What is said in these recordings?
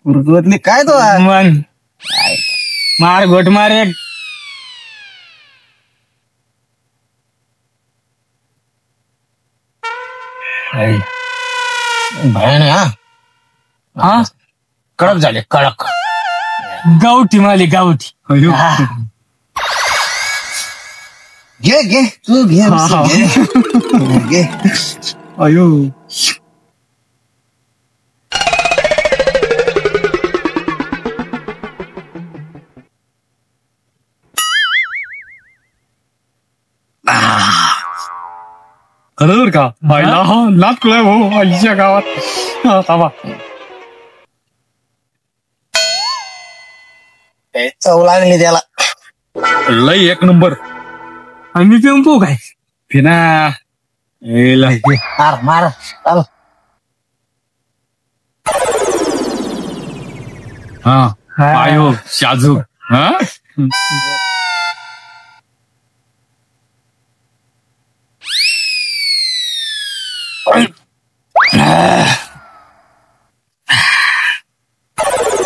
उर्दूतली काय तो मन मार घोट मार एक. भयान आहे. हा कडक झाले कडक. गावठी माली गावठी. घे घे तू घे. घे. अयो खरं का बायला नाचलोय भाऊ आईच्या गावात. थांबा चव लागली त्याला. लय एक नंबर. आणि पिऊन पाहू काय पिना मार मार चाल. हा आयो शाजू. हा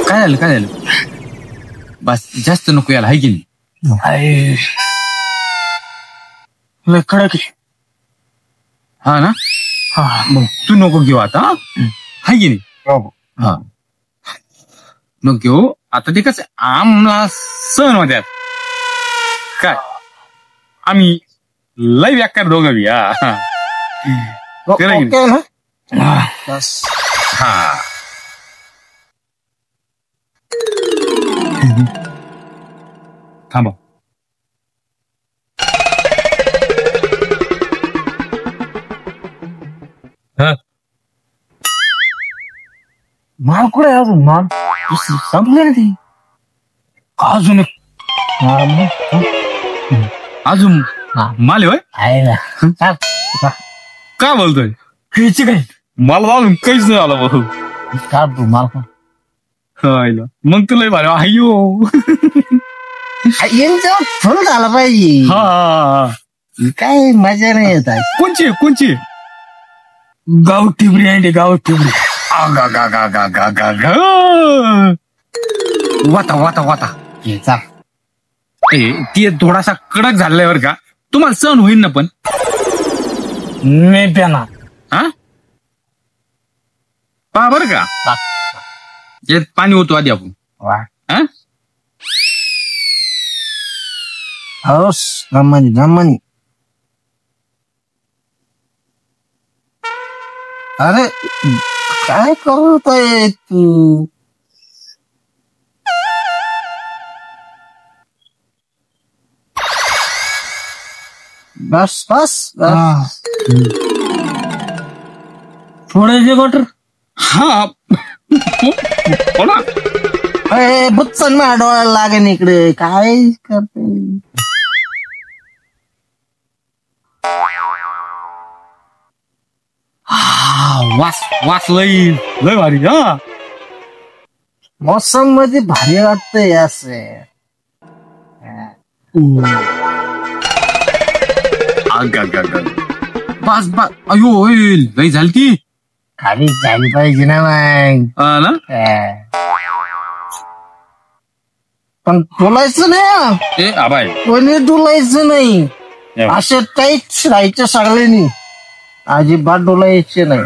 काय झालं काय झालं. बस जास्त नको याला हाय की नाही. लय कडक आहे. हा ना. हा मग तू नको घेऊ आता. हाय की नाही. हा नको घेऊ आता. ते कसं आम्हाला सण होत्यात काय. आम्ही लय व्याकार दोघं बी. हा ओके ना. हा थांबा. माल कुठे अजून माल संपले ना ती. अजून एक अजून माल होय. आहे ना. काय बोलतोय खायची काय. मला अजून काहीच नाही आलं भाऊ. काढ तू माल. मग तुला भारी. अय्यो फुल झाला पाहिजे. हा काय मजा नाही येत आहे. कोणची कोणची गावठी ब्रँड आहे गावठी ब्रँड. वाता वाता वाता. ती थोडासा कडक झालाय बरं का. तुम्हाला सहन होईल ना पण. मी पेना. हा पहा बरं का. यात पाणी होतो आधी आपण. हा हौस गमनी गमनी. अरे काय करतोय तू. बस बस बस. थोडे बटर. हा बोला. बुच्चन माझ्या डोळ्याला लागेल इकडे. काय करते. वास वास लय लय भारी. हा मौसम मध्ये भारी वाटतंय असे. बस बस. अयो लय झाली ती. खाली झाली पाहिजे ना मग. ना पण डोलायचं नाही. आबाय कोणी डोलायचं नाही. असे टाईट राहायचं सगळ्यांनी. अजिबात डोलायचे नाही.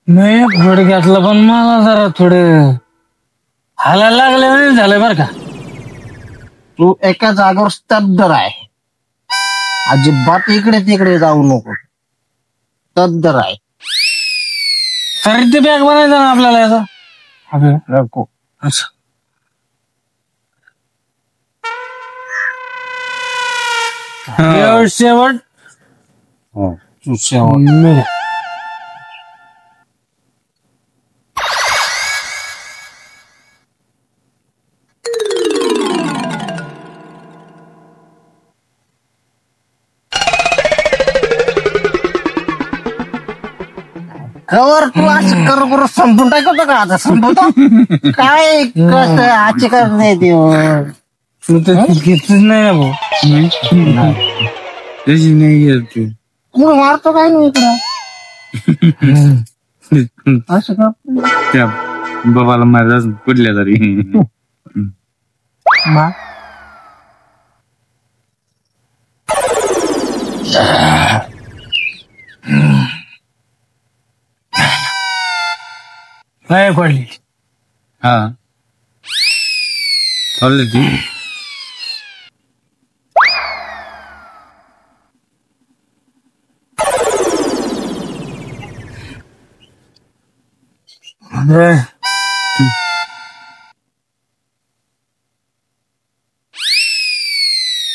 नाही घोड घातलं पण मला जरा थोडं हालायला लागलं झालं बरं का. तू एका जागेवर स्तब्ध आहे. अजिबात इकडे तिकडे जाऊ नको. स्तब्ध आहे. तरी ते बॅग बनायचं ना आपल्याला याचा. नको. अच्छा शेवट. तू शेवट. कवर तू असं करू संपून टाकतो का आता. संपवतो काय कसं आजचे करत नाही ते. तू तर घेतच नाही ना भाऊ. तशी नाही घेत तू. तू मारतो काय नाही इकडं. असं का त्या बाबाला माझा कुठल्या तरी मा काय पडली. हा ऑलरेडी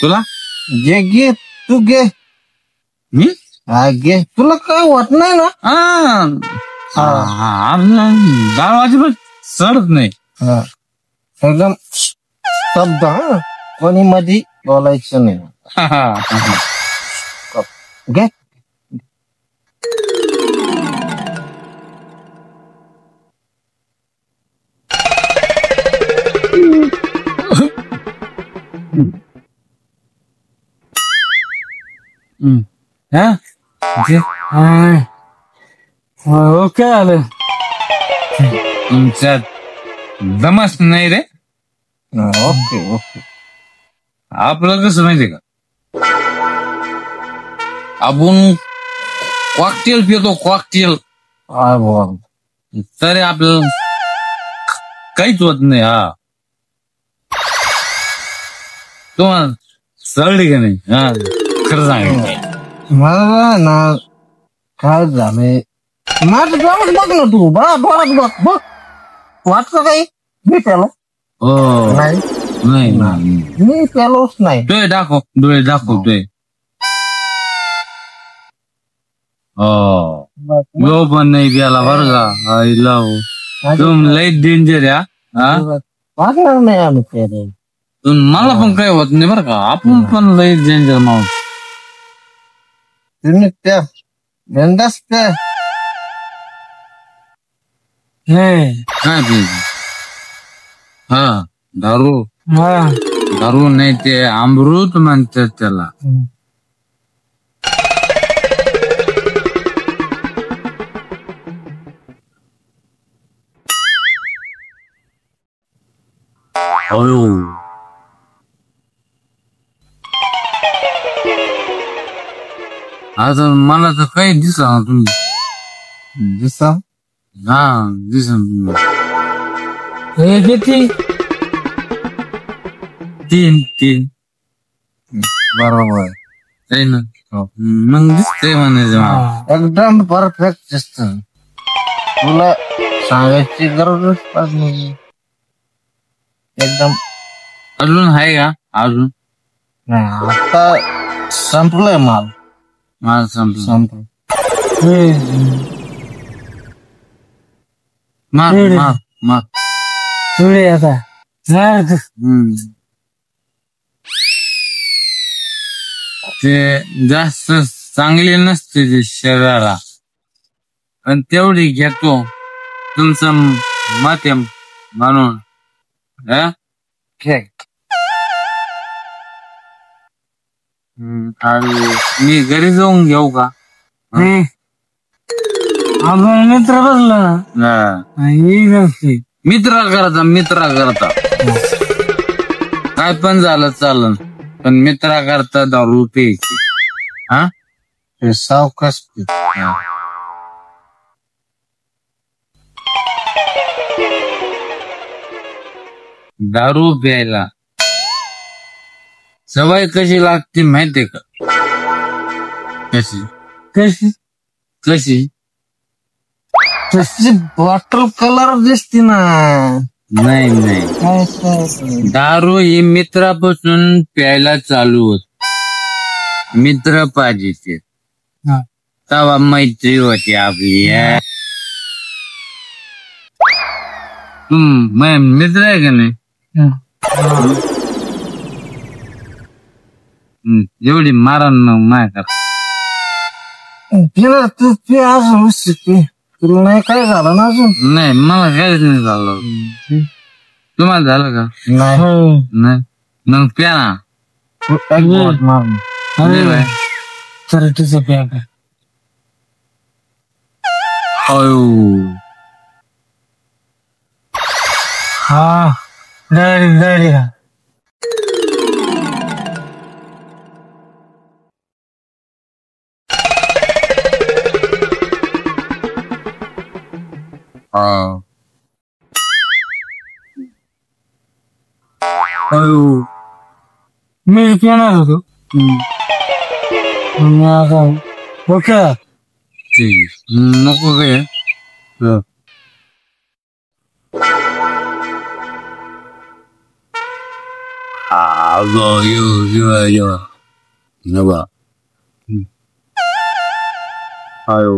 तुला जे घे तू घे. मी हा घे तुला काय होत नाही ना. डाळ अजिबात सडत नाही. हा एकदम शब्द हा कोणी मध्ये बोलायचं नाही. घे ओके आलं तुमच्यात दमच नाही रे. Okay okay. आपलं कसं माहितीये का आपण कॉकटेल पितो कॉकटेल काय बोल तरी आपल्याला काहीच होत नाही. हा तुम्हाला सळली का नाही. हा खरं सांग मला ना काय झालंय माझं डोळ्यात बघ ना तू बा डोळ्यात बघ बघ वाटतं काही मी प्यालो हो नाही नाही मी प्यालोच नाही. डोळे दाखव डोळे दाखवतोय. हो यो पण नाही प्याला बरं का. आईला तुम लई डेंजर या. वाटणार नाही आम्ही प्याले. मला पण काही होत नाही बरं का. आपण पण लई डेंजर माणूस. तुम्ही प्या बिंदास प्या. काय प्यायचं. हा दारू दारू नाही ते अमृत म्हणतात त्याला. आता मला तर काही दिसा तुम्ही दिसा हा दिसा हे किती तीन तीन बरोबर आहे ना. मग दिसतंय म्हणायचं मला. एकदम परफेक्ट दिसत. तुला सांगायची गरजच पडत नाही. एकदम अजून आहे का अजून. नाही आता संपलंय माल. मला संपलं. संपलं मार मार मार तुळे आता. ते जास्त चांगले नसते ते शरीराला पण तेवढी घेतो तुमचं मत आहे म्हणून. मी घरी जाऊन घेऊ का. आपण मित्र बसला मित्रा करता काय पण झालं चालन पण मित्रा करता दारू प्यायची. हा ते सावकाश दारू प्यायला सवय कशी लागते माहितीये का. कशी कशी कशी तशी बॉटल कलर दिसते ना. नाही नाही दारू ही मित्रापासून प्यायला चालू होत. मित्र पाहिजे ते तेव्हा मैत्री होती आपली. मित्र आहे का नाही. एवढी मारण नाही का. तिला तू पे अजून शिकते तुला नाही काय झालं ना अजून. नाही मला काहीच नाही झालं. तुम्हाला झालं का. नाही नाही मग प्या ना. एक बोट मार. अरे तर तुझं प्या का? अयो हा गाडी का? अयो मी पिणार होतो. ओके नको काय अयो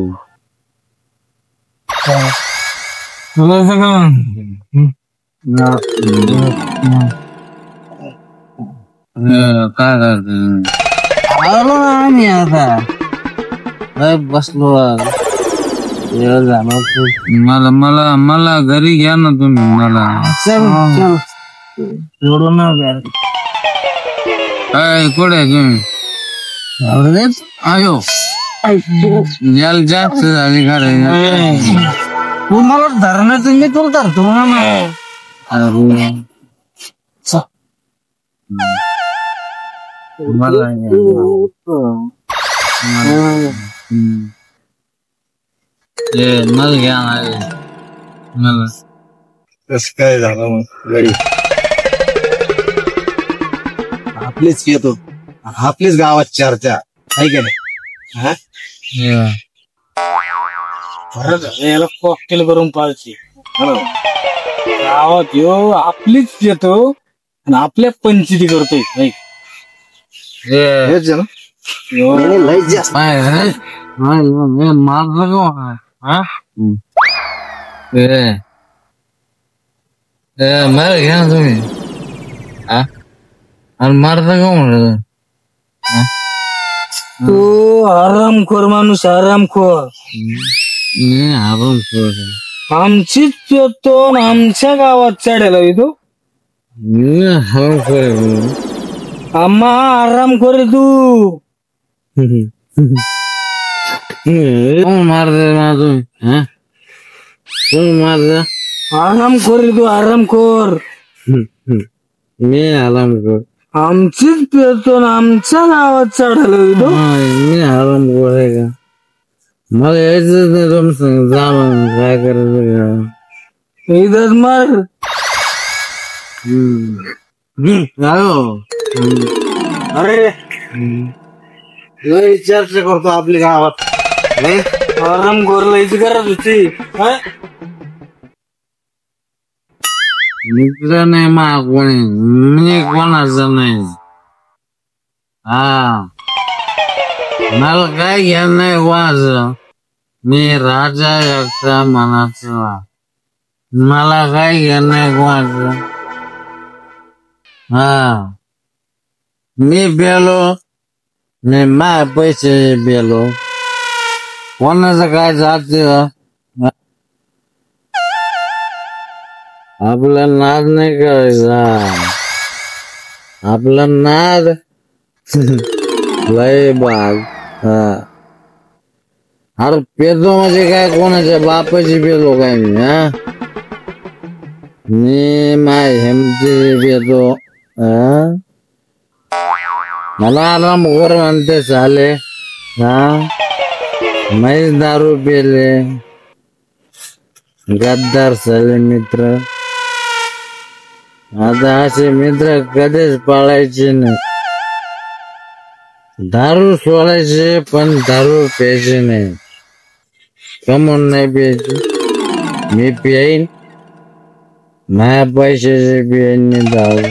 तुला सगळं काय करत आलो ना आम्ही आता बसलो मला मला मला घरी घ्या ना तुम्ही मला. चल सोडून काय कुठे तुम्ही अयो याला जास्त झाली खरं. तू मला धरणार तुम्ही तुला धरतो ना. मला मला घ्या मला कस काय झालं मग गडी आपलीच येतो आपलीच गावात चर्चा आहे का नाही हा? खरंच याला कॉकटेल करून पाहिजे गावात यो आपलीच येतो आणि आपल्या पंचायती करतोय नाही हेच आहे ना याने लय जास्त मला घ्या ना तुम्ही आणि मारता का म्हणलं तू आरामखोर माणूस आरामखोर आमचीच येतो आमच्या गावात चढायला येतो आम्हा आरामखोर आहे तू मारता तुम्ही मारता आरामखोर आहे तू आरामखोर मी आरामखोर आमचीच पेतो आमच्या गावात चढायला येतो मी आरामखोर आहे का मला यायचं नाही तुमचं जा मग काय करायचं इथंच मार अरे लय चर्चा करतो आपल्या गावात नाही आरामखोर लयची गरज होती काय मित्र नाही मा कोणी मी कोणाचं नाही मला काय घ्या नाही वाज मी राजा एकटा मनाचा मला काय घ्या नाही वाज मी बेलो मी माय पैसे बेलो कोणाचं काय जाते आपला नाद नाही करायचा आपला नाद लय बाग अरे पेतो म्हणजे काय कोणाच्या बापाची पेलो काय मी माय हेमची पेतो मला आराम घर म्हणते चाले मैं दारू पेले गद्दार साले मित्र आता असे मित्र कधीच पाळायचे नाही दारू सोडायचे पण दारू प्यायचे नाही कमून नाही प्यायची मी पिईन माझ्या पैशाचे पिईन दारू